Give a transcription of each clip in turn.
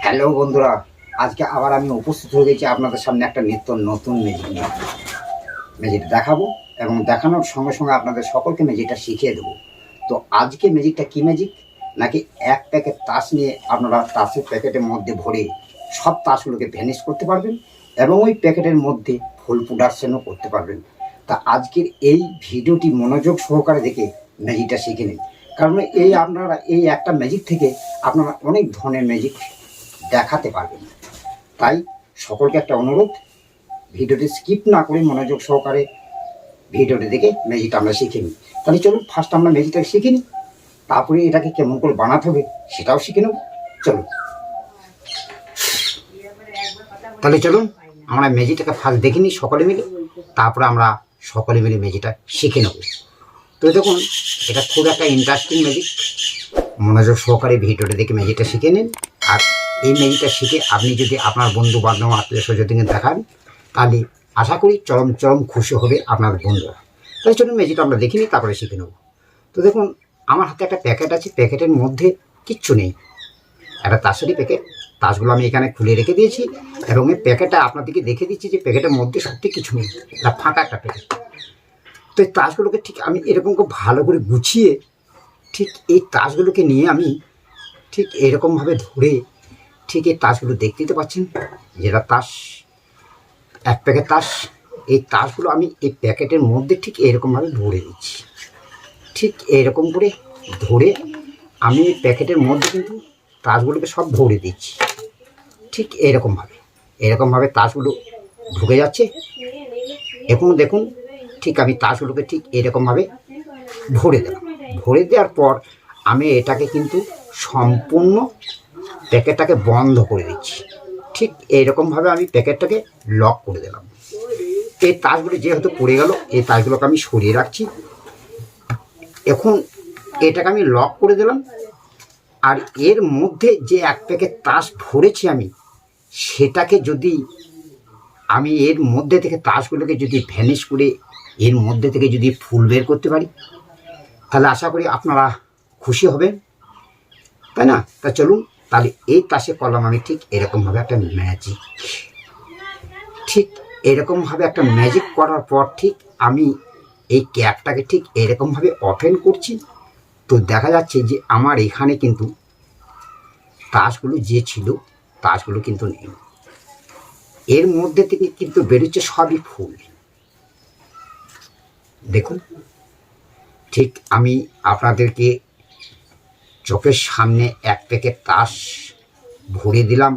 Hello বন্ধুরা, আজকে আবার আমি উপস্থিত হয়ে গেছি আপনাদের সামনে একটা নিত্য নতুন ম্যাজিক নিয়ে। ম্যাজিকটা দেখাবো এবং দেখানোর সঙ্গে সঙ্গে আপনাদের সকলকে ম্যাজিকটা শিখিয়ে দেবো। তো আজকে ম্যাজিকটা কী ম্যাজিক, নাকি এক প্যাকেট তাস নিয়ে আপনারা তাসের প্যাকেটের মধ্যে ভরে সব তাসগুলোকে ভ্যানিশ করতে পারবেন এবং ওই প্যাকেটের মধ্যে ফুল প্রোডাকশনও করতে পারবেন। তা আজকের এই ভিডিওটি মনোযোগ সহকারে দেখে ম্যাজিকটা শিখে নিন, কারণ আপনারা এই একটা ম্যাজিক থেকে আপনারা অনেক ধরনের ম্যাজিক দেখাতে পারবেন। তাই সকলকে একটা অনুরোধ, ভিডিওটি স্কিপ না করে মনোযোগ সহকারে ভিডিওটি দেখে ম্যাজিকটা আমরা শিখে নিই। তাহলে চলুন ফার্স্ট আমরা ম্যাজিকটা শিখে নিই, তারপরে এটাকে কেমন করে বানাতে হবে সেটাও শিখে নেব। চলুন তাহলে চলুন আমরা ম্যাজিকটাকে ফার্স্ট দেখে নিই সকলে মিলে, তারপরে আমরা সকলে মিলে ম্যাজিকটা শিখে নেব। তো দেখুন, এটা খুব একটা ইন্টারেস্টিং ম্যাজিক, মনোযোগ সহকারে ভিডিওটা দেখে ম্যাজিকটা শিখে নিন। আর এই ম্যাজিকটা শিখে আপনি যদি আপনার বন্ধু বান্ধব আত্মীয় স্বজনকে দেখান, তাহলে আশা করি চরম চরম খুশি হবে আপনার বন্ধুরা। তাই চলুন ম্যাজিকটা আমরা দেখে নিই, তারপরে শিখে নেব। তো দেখুন, আমার হাতে একটা প্যাকেট আছে, প্যাকেটের মধ্যে কিচ্ছু নেই, একটা তাসেরই প্যাকেট। তাসগুলো আমি এখানে খুলে রেখে দিয়েছি এবং এই প্যাকেটটা আপনাদেরকে দেখে দিচ্ছি যে প্যাকেটের মধ্যে সত্যি কিছু নেই, এটা ফাঁকা একটা প্যাকেট। তো এই তাসগুলোকে ঠিক আমি এরকম খুব ভালো করে গুছিয়ে ঠিক এই তাসগুলোকে নিয়ে আমি ঠিক এরকমভাবে ধরে ঠিক এই তাসগুলো দেখতে পাচ্ছেন, যেটা তাস, এক প্যাকেট তাস। এই তাসগুলো আমি এই প্যাকেটের মধ্যে ঠিক এরকমভাবে ভরে দিচ্ছি। ঠিক এরকম করে ধরে আমি এই প্যাকেটের মধ্যে কিন্তু তাসগুলোকে সব ভরে দিচ্ছি। ঠিক এরকমভাবে তাসগুলো ঢুকে যাচ্ছে। এখন দেখুন, ঠিক আমি তাসগুলোকে ঠিক এরকমভাবে ভরে দিলাম। ভরে দেওয়ার পর আমি এটাকে কিন্তু সম্পূর্ণ প্যাকেটটাকে বন্ধ করে দিচ্ছি। ঠিক এইরকমভাবে আমি প্যাকেটটাকে লক করে দিলাম। এই তাসগুলো যেহেতু পড়ে গেল, এই তাসগুলোকে আমি সরিয়ে রাখছি। এখন এটাকে আমি লক করে দিলাম। আর এর মধ্যে যে এক প্যাকেট তাস ভরেছি আমি, সেটাকে যদি আমি এর মধ্যে থেকে তাসগুলোকে যদি ভ্যানিশ করে এর মধ্যে থেকে যদি ফুল বের করতে পারি, তাহলে আশা করি আপনারা খুশি হবেন, তাই না? তা চলুন, তাহলে এই তাসে করলাম আমি ঠিক এরকমভাবে একটা ম্যাজিক। ঠিক এরকমভাবে একটা ম্যাজিক করার পর ঠিক আমি এই ক্যাপটাকে ঠিক এরকমভাবে ওপেন করছি। তো দেখা যাচ্ছে যে আমার এখানে কিন্তু তাসগুলো যে ছিল, তাসগুলো কিন্তু নেই। এর মধ্যে থেকে কিন্তু বেরোচ্ছে সবই ফুল। দেখুন, ঠিক আমি আপনাদেরকে চোখের সামনে এক প্যাকেট তাস ভরে দিলাম,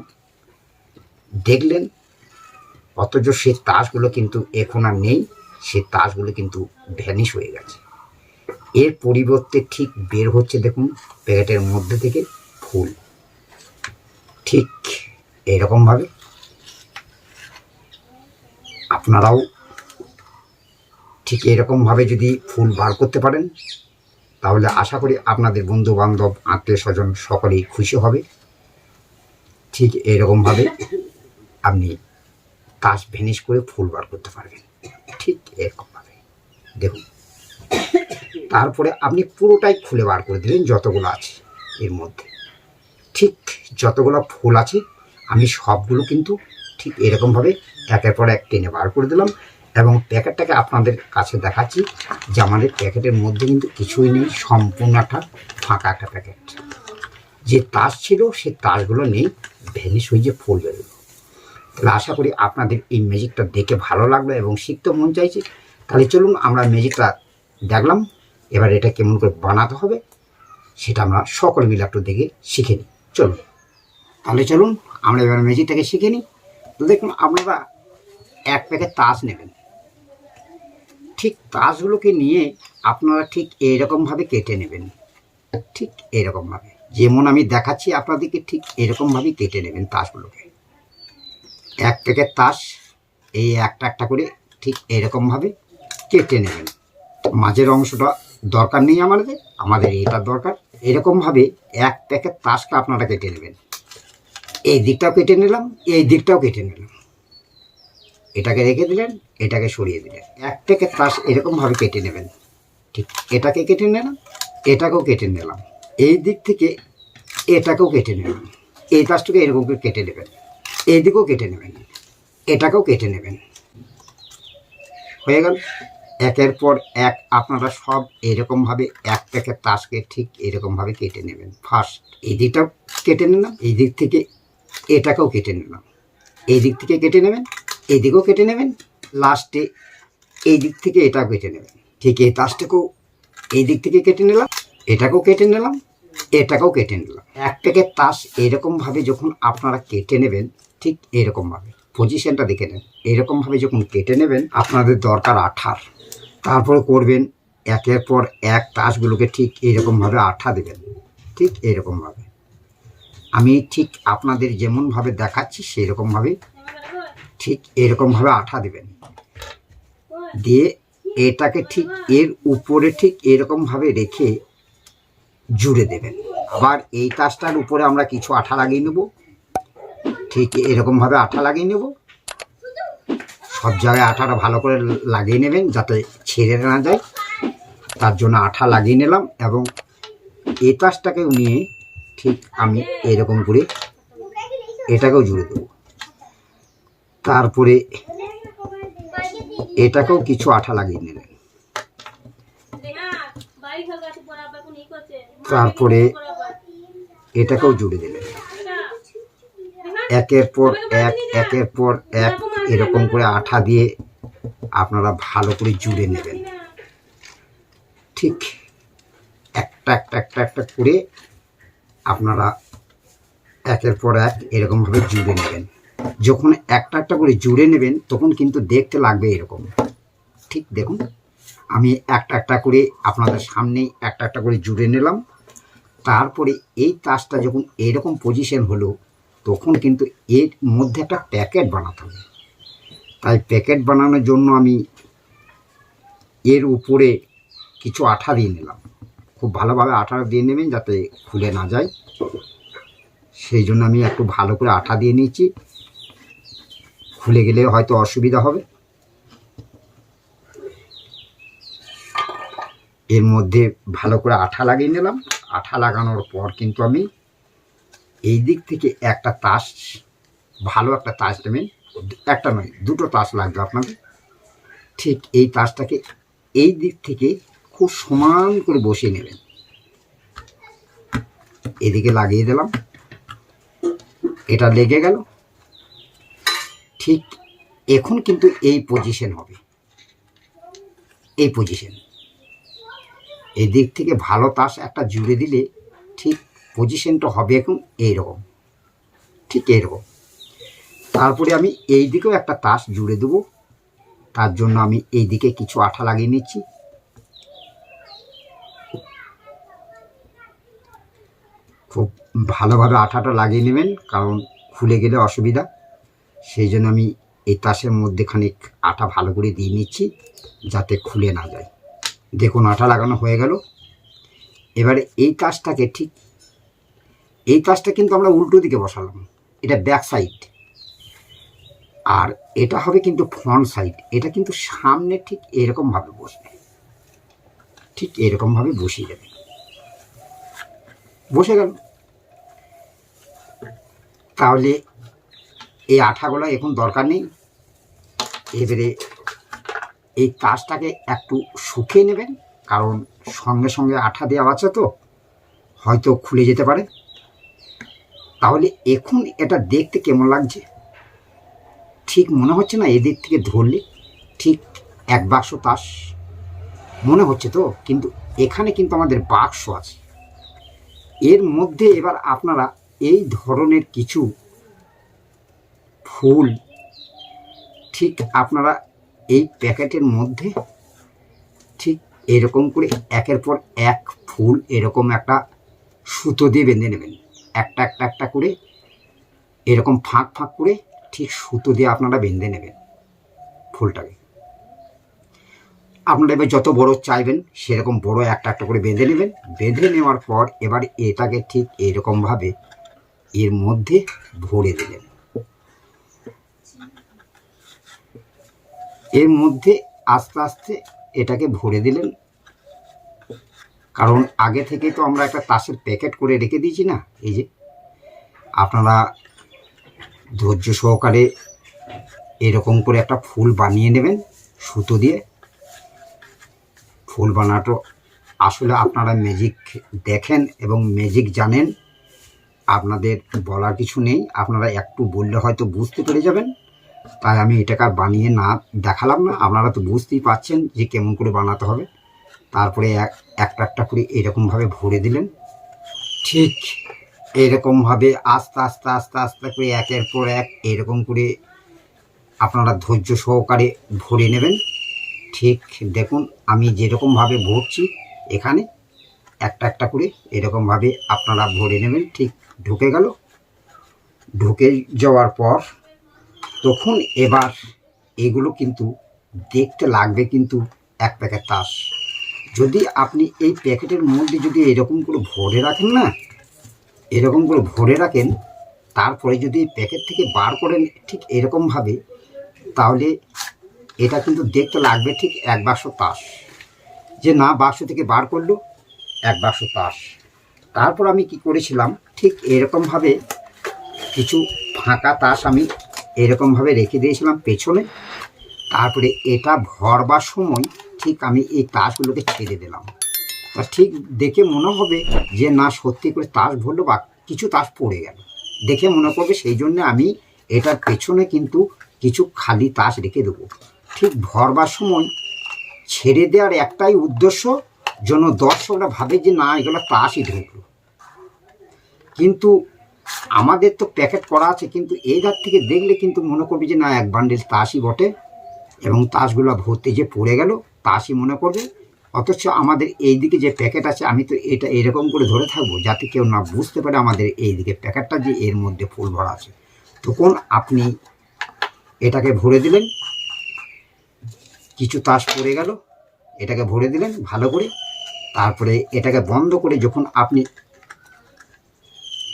দেখলেন, অথচ সেই তাসগুলো কিন্তু এখন আর নেই, সেই তাসগুলো কিন্তু ভ্যানিশ হয়ে গেছে। এর পরিবর্তে ঠিক বের হচ্ছে দেখুন প্যাকেটের মধ্যে থেকে ফুল। ঠিক এরকমভাবে আপনারাও ঠিক এরকমভাবে যদি ফুল বার করতে পারেন, তাহলে আশা করি আপনাদের বন্ধু বান্ধব আত্মীয় স্বজন সকলেই খুশি হবে। ঠিক এরকমভাবে আপনি তাস ভ্যানিশ করে ফুল বার করতে পারবেন। ঠিক এরকমভাবে দেখুন, তারপরে আপনি পুরোটাই খুলে বার করে দিলেন যতগুলো আছে এর মধ্যে। ঠিক যতগুলো ফুল আছে আমি সবগুলো কিন্তু ঠিক এরকমভাবে একের পর এক টেনে বার করে দিলাম এবং প্যাকেটটাকে আপনাদের কাছে দেখাচ্ছি যে আমাদের প্যাকেটের মধ্যে কিন্তু কিছুই নেই, সম্পূর্ণ একটা ফাঁকা একটা প্যাকেট। যে তাস ছিল সেই তাসগুলো নেই, ভ্যানিশ হয়ে যে ফুল বেরোলো। তাহলে আশা করি আপনাদের এই ম্যাজিকটা দেখে ভালো লাগলো এবং শিখতে মন চাইছে। তাহলে চলুন আমরা ম্যাজিকটা দেখলাম, এবার এটা কেমন করে বানাতে হবে সেটা আমরা সকলে মিলে একটু দেখে শিখে নিই। চলুন তাহলে চলুন আমরা এবার ম্যাজিকটাকে শিখে নিই। তো দেখুন, আপনারা এক প্যাকেট তাস নেবেন। ঠিক তাসগুলোকে নিয়ে আপনারা ঠিক এইরকমভাবে কেটে নেবেন। ঠিক এরকমভাবে যেমন আমি দেখাচ্ছি আপনাদেরকে, ঠিক এরকমভাবেই কেটে নেবেন তাসগুলোকে। এক প্যাকেট তাস এই একটা একটা করে ঠিক এরকমভাবে কেটে নেবেন। মাঝের অংশটা দরকার নেই আমাদের এটা দরকার। এরকমভাবে এক প্যাকেট তাসকে আপনারা কেটে নেবেন। এই দিকটাও কেটে নিলাম, এই দিকটাও কেটে নিলাম। এটাকে রেখে দিলেন, এটাকে সরিয়ে দিলেন। এক প্যাকেট তাস এরকমভাবে কেটে নেবেন। ঠিক এটাকে কেটে নিলাম, এটাকেও কেটে নিলাম, এই দিক থেকে এটাকেও কেটে নিলাম। এই তাসটাকে এরকম করে কেটে নেবেন, এইদিকেও কেটে নেবেন, এটাকেও কেটে নেবেন। হয়ে গেল। একের পর এক আপনারা সব এরকমভাবে এক প্যাকেট তাসকে ঠিক এরকমভাবে কেটে নেবেন। ফার্স্ট এই দিকটাও কেটে নিলাম, এই দিক থেকে এটাকেও কেটে নিলাম, এই দিক থেকে কেটে নেবেন, এই দিকেও কেটে নেবেন, লাস্টে এই দিক থেকে এটাও কেটে নেবেন। ঠিক এই তাসটাকেও এই দিক থেকে কেটে নিলাম, এটাকেও কেটে নিলাম, এটাকেও কেটে নিলাম। এক প্যাকেট তাস এরকমভাবে যখন আপনারা কেটে নেবেন, ঠিক এরকমভাবে পজিশনটা দেখে নেন, এরকমভাবে যখন কেটে নেবেন আপনাদের দরকার আঠার। তারপরে করবেন একের পর এক তাসগুলোকে ঠিক এরকমভাবে আঠা দেবেন, ঠিক এরকমভাবে। আমি ঠিক আপনাদের যেমনভাবে দেখাচ্ছি সেরকমভাবে ঠিক এরকমভাবে আঠা দেবেন, দিয়ে এটাকে ঠিক এর উপরে ঠিক এরকমভাবে রেখে জুড়ে দেবেন। আবার এই তাসটার উপরে আমরা কিছু আঠা লাগিয়ে নেব, ঠিক এরকমভাবে আঠা লাগিয়ে নেব। সব জায়গায় আঠাটা ভালো করে লাগিয়ে নেবেন যাতে ছেড়ে না যায়, তার জন্য আঠা লাগিয়ে নিলাম। এবং এই তাসটাকেও নিয়ে ঠিক আমি এরকম করে এটাকেও জুড়ে দেব। তারপরে এটাকেও কিছু আঠা লাগিয়ে নিলেন, তারপরে এটাকেও জুড়ে দিলেন। একের পর এক একের পর এক এরকম করে আঠা দিয়ে আপনারা ভালো করে জুড়ে নেবেন। ঠিক একটা একটা একটা একটা করে আপনারা একের পর এক এরকমভাবে জুড়ে নেবেন। যখন একটা একটা করে জুড়ে নেবেন তখন কিন্তু দেখতে লাগবে এরকম। ঠিক দেখুন, আমি একটা একটা করে আপনাদের সামনেই একটা একটা করে জুড়ে নিলাম। তারপরে এই তাসটা যখন এরকম পজিশন হলো তখন কিন্তু এর মধ্যে একটা প্যাকেট বানাতে হবে। তাই প্যাকেট বানানোর জন্য আমি এর উপরে কিছু আঠা দিয়ে নিলাম। খুব ভালোভাবে আঠা দিয়ে নেবেন যাতে খুলে না যায়, সেই জন্য আমি একটু ভালো করে আঠা দিয়ে নিচ্ছি। খুলে গেলে হয়তো অসুবিধা হবে। এর মধ্যে ভালো করে আঠা লাগিয়ে নিলাম। আঠা লাগানোর পর কিন্তু আমি এই দিক থেকে একটা তাস, ভালো একটা তাস নেবেন, একটা নয় দুটো তাস লাগবে আপনাদের। ঠিক এই তাসটাকে এই দিক থেকে খুব সমান করে বসিয়ে নেবেন। এদিকে লাগিয়ে দিলাম, এটা লেগে গেল। ঠিক এখন কিন্তু এই পজিশন হবে, এই পজিশন। এই দিক থেকে ভালো তাস একটা জুড়ে দিলে ঠিক পজিশনটা হবে এখন এইরকম, ঠিক এইরকম। তারপরে আমি এই দিকেও একটা তাস জুড়ে দেবো, তার জন্য আমি এই দিকে কিছু আঠা লাগিয়ে নিচ্ছি। খুব ভালোভাবে আঠাটা লাগিয়ে নেবেন, কারণ খুলে গেলে অসুবিধা। সেই জন্য আমি এই তাসের মধ্যে খানিক আঠা ভালো করে দিয়ে নিচ্ছি যাতে খুলে না যায়। দেখুন আঠা লাগানো হয়ে গেল। এবারে এই তাসটাকে ঠিক এই তাসটা কিন্তু আমরা উল্টো দিকে বসালাম, এটা ব্যাক সাইড, আর এটা হবে কিন্তু ফ্রন্ট সাইড। এটা কিন্তু সামনে ঠিক এরকমভাবে বসবে, ঠিক এরকমভাবে বসিয়ে যাবে। বসে গেল। তাহলে এই আঠাগুলো এখন দরকার নেই। এবারে এই তাসটাকে একটু শুকিয়ে নেবেন, কারণ সঙ্গে সঙ্গে আঠা দেওয়া আছে তো হয়তো খুলে যেতে পারে। তাহলে এখন এটা দেখতে কেমন লাগছে ঠিক মনে হচ্ছে না? এদিক থেকে ধরলে ঠিক এক বাক্স তাস মনে হচ্ছে তো, কিন্তু এখানে কিন্তু আমাদের বাক্স আছে। এর মধ্যে এবার আপনারা এই ধরনের কিছু ফুল ঠিক আপনারা এই প্যাকেটের মধ্যে ঠিক এরকম করে একের পর এক ফুল এরকম একটা সুতো দিয়ে বেঁধে নেবেন। একটা একটা একটা করে এরকম ফাঁক ফাঁক করে ঠিক সুতো দিয়ে আপনারা বেঁধে নেবেন ফুলটাকে। আপনারা এবার যত বড় চাইবেন সেরকম বড় একটা একটা করে বেঁধে নেবেন। বেঁধে নেওয়ার পর এবার এটাকে ঠিক এরকমভাবে এর মধ্যে ভরে দিলেন। এর মধ্যে আস্তে আস্তে এটাকে ভরে দিলেন, কারণ আগে থেকে তো আমরা একটা তাসের প্যাকেট করে রেখে দিয়েছি না, এই যে আপনারা ধৈর্য সহকারে এরকম করে একটা ফুল বানিয়ে নেবেন সুতো দিয়ে। ফুল বানাটো আসলে আপনারা ম্যাজিক দেখেন এবং ম্যাজিক জানেন, আপনাদের বলার কিছু নেই, আপনারা একটু বললে হয়তো বুঝতে পেরে যাবেন। তাই আমি এটাকে আর বানিয়ে না দেখালাম না, আপনারা তো বুঝতেই পারছেন যে কেমন করে বানাতে হবে। তারপরে একটা একটা করে এরকমভাবে ভরে দিলেন। ঠিক এরকমভাবে আস্তে আস্তে আস্তে আস্তে করে একের পর এক এরকম করে আপনারা ধৈর্য সহকারে ভরে নেবেন। ঠিক দেখুন আমি যেরকমভাবে ভরছি, এখানে একটা একটা করে এরকমভাবে আপনারা ভরে নেবেন। ঠিক ঢুকে গেল। ঢুকে যাওয়ার পর তখন এবার এগুলো কিন্তু দেখতে লাগবে কিন্তু এক প্যাকেট তাস। যদি আপনি এই প্যাকেটের মধ্যে যদি এরকম করে ভরে রাখেন না, এরকম করে ভরে রাখেন, তারপরে যদি প্যাকেট থেকে বার করেন ঠিক এরকমভাবে, তাহলে এটা কিন্তু দেখতে লাগবে ঠিক এক বাক্স তাস। যে না, বাক্স থেকে বার করলো এক বাক্স তাস। তারপর আমি কি করেছিলাম, ঠিক এরকমভাবে কিছু ফাঁকা তাস আমি এরকমভাবে রেখে দিয়েছিলাম পেছনে। তারপরে এটা ভরবার সময় ঠিক আমি এই তাসগুলোকে ছেড়ে দিলাম। তা ঠিক দেখে মনে হবে যে না, সত্যি করে তাস ভরলো বা কিছু তাস পড়ে গেল, দেখে মনে করবে। সেই জন্য আমি এটার পেছনে কিন্তু কিছু খালি তাস রেখে দেবো। ঠিক ভরবার সময় ছেড়ে দেওয়ার একটাই উদ্দেশ্য, যেন দর্শকরা ভাবে যে না, এগুলো তাসই ঢুকলো। কিন্তু আমাদের তো প্যাকেট করা আছে, কিন্তু এই ধার থেকে দেখলে কিন্তু মনে করবে যে না, এক বান্ডিল তাসই বটে, এবং তাসগুলো ভর্তি যে পড়ে গেল তাসই মনে করবে। অথচ আমাদের এই দিকে যে প্যাকেট আছে, আমি তো এটা এরকম করে ধরে থাকবো যাতে কেউ না বুঝতে পারে আমাদের এই দিকে প্যাকেটটা যে এর মধ্যে ফুল ভরা আছে। তখন আপনি এটাকে ভরে দিলেন, কিছু তাস পড়ে গেল, এটাকে ভরে দিলেন ভালো করে। তারপরে এটাকে বন্ধ করে যখন আপনি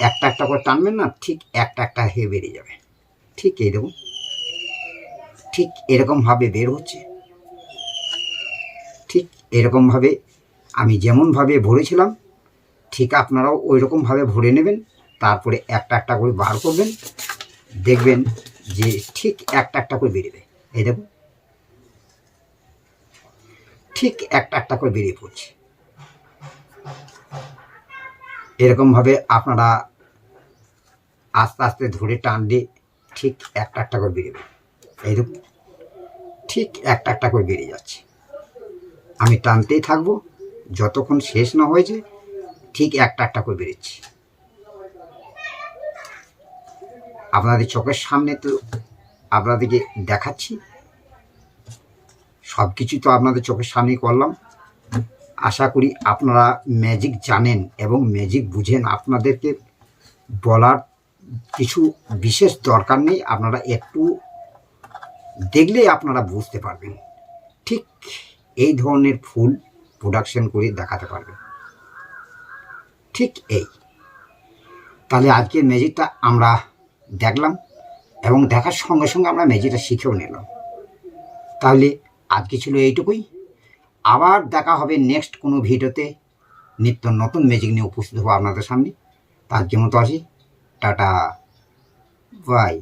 একটা একটা করে টানবেন না, ঠিক একটা একটা হয়ে বেরিয়ে যাবে। ঠিক এইরকম, ঠিক এরকমভাবে বের হচ্ছে। ঠিক এরকমভাবে আমি যেমনভাবে ভরেছিলাম, ঠিক আপনারাও ওই রকমভাবে ভরে নেবেন। তারপরে একটা একটা করে বার করবেন, দেখবেন যে ঠিক একটা একটা করে বেরোবে। এই দেখুন, ঠিক একটা একটা করে বেরিয়ে পড়ছে। এরকমভাবে আপনারা আস্তে আস্তে ধরে টানলে ঠিক একটা একটা করে বেরোবে। এই দেখুন, ঠিক একটা একটা করে বেরিয়ে যাচ্ছে। আমি টানতেই থাকবো যতক্ষণ শেষ না হয়েছে। ঠিক একটা একটা করে বেরোচ্ছে। আপনাদের চোখের সামনে তো আপনাদেরকে দেখাচ্ছি, সব কিছু তো আপনাদের চোখের সামনেই করলাম। আশা করি আপনারা ম্যাজিক জানেন এবং ম্যাজিক বুঝেন। আপনাদেরকে বলার কিছু বিশেষ দরকার নেই, আপনারা একটু দেখলেই আপনারা বুঝতে পারবেন। ঠিক এই ধরনের ফুল প্রোডাকশন করে দেখাতে পারবেন। ঠিক এই, তাহলে আজকের ম্যাজিকটা আমরা দেখলাম এবং দেখার সঙ্গে সঙ্গে আমরা ম্যাজিকটা শিখেও নিলাম। তাহলে আজকে ছিল এইটুকুই। আবার দেখা হবে নেক্সট কোনো ভিডিওতে, নিত্য নতুন ম্যাজিক নিয়ে উপস্থিত হবো আপনাদের সামনে। তার মতো আসি, টাটা, বাই।